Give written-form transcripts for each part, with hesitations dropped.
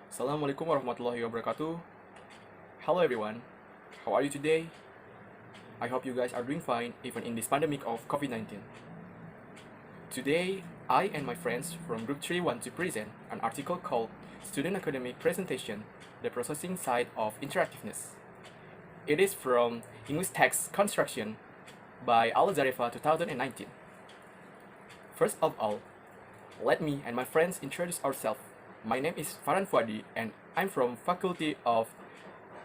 Assalamualaikum warahmatullahi wabarakatuh. Hello everyone. How are you today? I hope you guys are doing fine even in this pandemic of COVID-19. Today, I and my friends from Group 3 want to present an article called Student Academic Presentation: The Processing Side of Interactiveness. It is from English Text Construction by Alla Zareva 2019. First of all, let me and my friends introduce ourselves. My name is Farhan Fuadi and I'm from Faculty of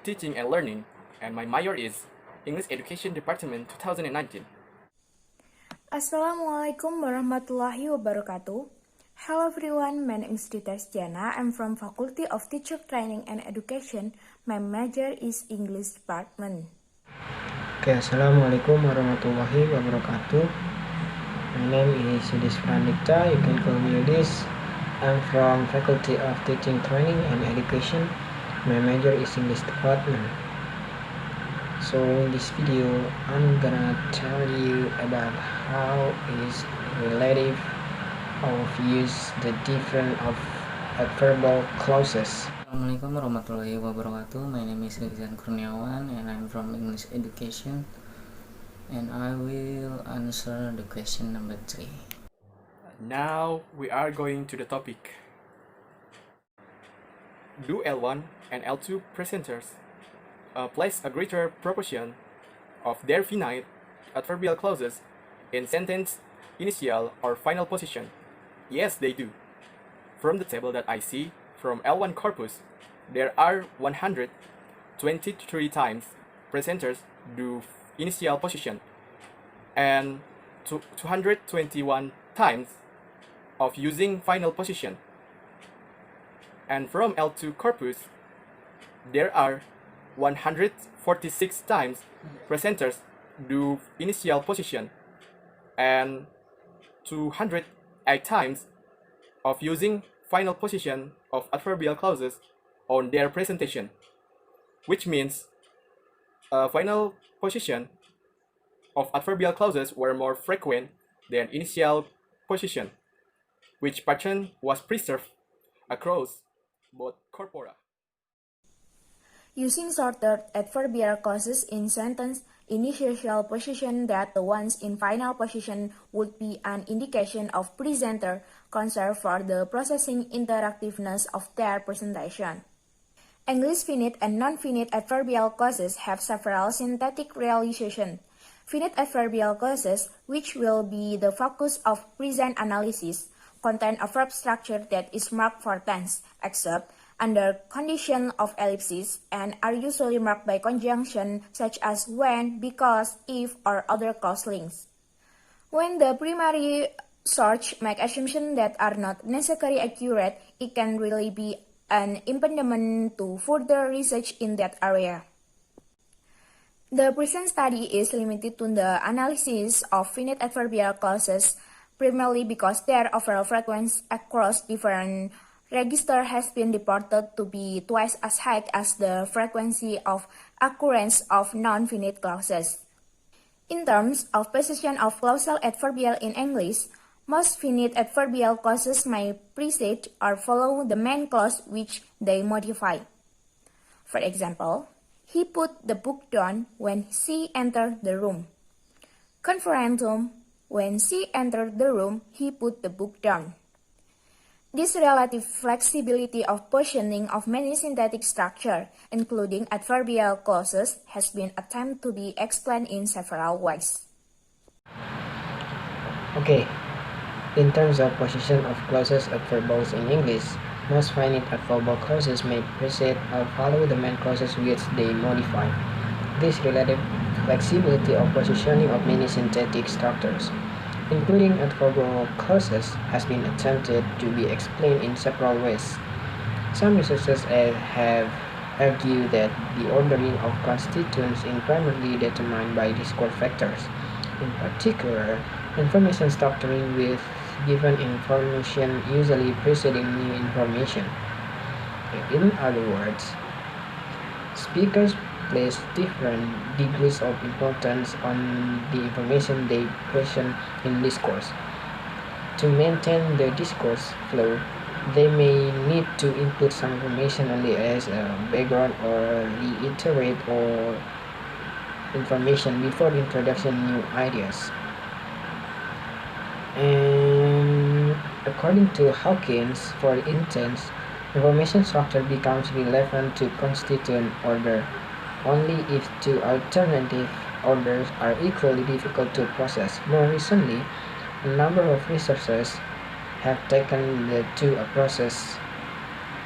Teaching and Learning, and my major is English Education Department 2019. Assalamualaikum warahmatullahi wabarakatuh. Hello everyone, my name is Dita Jana. I'm from Faculty of Teacher Training and Education. My major is English Department. Oke, Assalamualaikum warahmatullahi wabarakatuh. My name is Yudis Pranita. You can call me Yudis. I'm from Faculty of Teaching Training and Education. My major is English Department. So in this video, I'm gonna tell you about how is relative of use the different of adverbial clauses. Assalamualaikum warahmatullahi wabarakatuh. My name is Rizan Kurniawan and I'm from English Education, and I will answer the question number 3. Now we are going to the topic. Do L1 and L2 presenters place a greater proportion of their finite adverbial clauses in sentence initial or final position? Yes, they do. From the table that I see from L1 corpus, there are 123 times presenters do initial position and 221 times of using final position. And from L2 corpus, there are 146 times presenters do initial position and 208 times of using final position of adverbial clauses on their presentation, which means final position of adverbial clauses were more frequent than initial position, which pattern was preserved across both corpora. Using shorter adverbial clauses in sentence initial position that the ones in final position would be an indication of presenter concern for the processing interactiveness of their presentation. English finite and non-finite adverbial clauses have several syntactic realizations. Finite adverbial clauses, which will be the focus of present analysis, contain a verb structure that is marked for tense, except under condition of ellipsis, and are usually marked by conjunction such as when, because, if, or other clause links. When the primary source make assumptions that are not necessarily accurate, it can really be an impediment to further research in that area. The present study is limited to the analysis of finite adverbial clauses, primarily because their overall frequency across different registers has been reported to be twice as high as the frequency of occurrence of non-finite clauses. In terms of position of clausal adverbial in English, most finite adverbial clauses may precede or follow the main clause which they modify. For example, he put the book down when she entered the room. Conferendum, when she entered the room, he put the book down. This relative flexibility of positioning of many syntactic structures, including adverbial clauses, has been attempted to be explained in several ways. Okay, in terms of position of clauses adverbials in English, most finite adverbial clauses may precede or follow the main clauses which they modify. This relative flexibility of positioning of many syntactic structures, including adverbial clauses, has been attempted to be explained in several ways. Some researchers have argued that the ordering of constituents is primarily determined by discord factors, in particular, information structuring with given information usually preceding new information. In other words, speakers place different degrees of importance on the information they present in discourse. To maintain the discourse flow, They may need to include some information only as a background or reiterate or information before the introduction new ideas. And according to Hawkins, for instance, information structure becomes relevant to constituent order only if two alternative orders are equally difficult to process. More recently, a number of researchers have taken the two approaches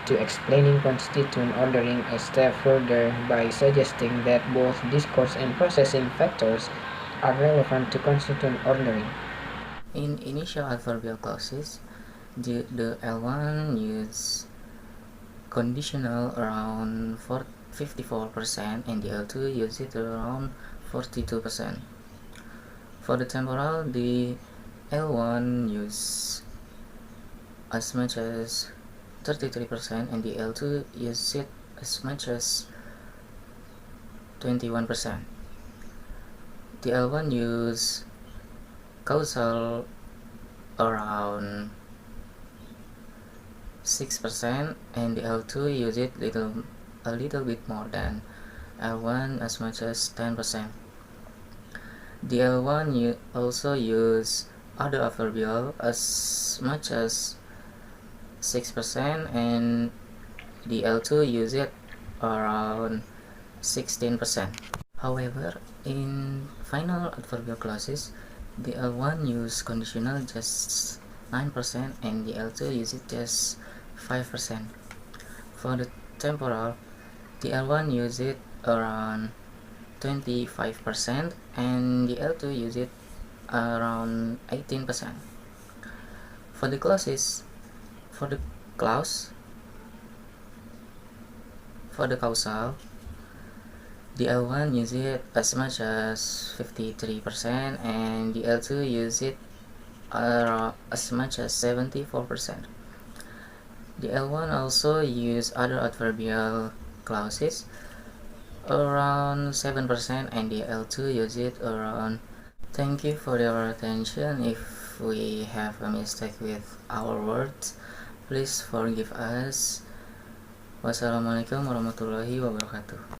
to explaining constituent ordering a step further by suggesting that both discourse and processing factors are relevant to constituent ordering. In initial adverbial clauses, the L1 use conditional around 54% and the L2 use it around 42%. For the temporal, the L1 use as much as 33% and the L2 use it as much as 21%. The L1 use causal around 6% and the L2 use it a little bit more than L1 as much as 10%. The L1 also use other adverbial as much as 6% and the L2 use it around 16%. However, in final adverbial clauses, the L1 use conditional just 9% and the L2 use it just 5%. For the temporal, the L1 use it around 25% and the L2 use it around 18%. For the clauses, for the causal, the L1 use it as much as 53% and the L2 use it as much as 74%. The L1 also use other adverbial clauses around 7% and the L2 use it around. Thank you for your attention. If we have a mistake with our words, please forgive us. Wassalamualaikum warahmatullahi wabarakatuh.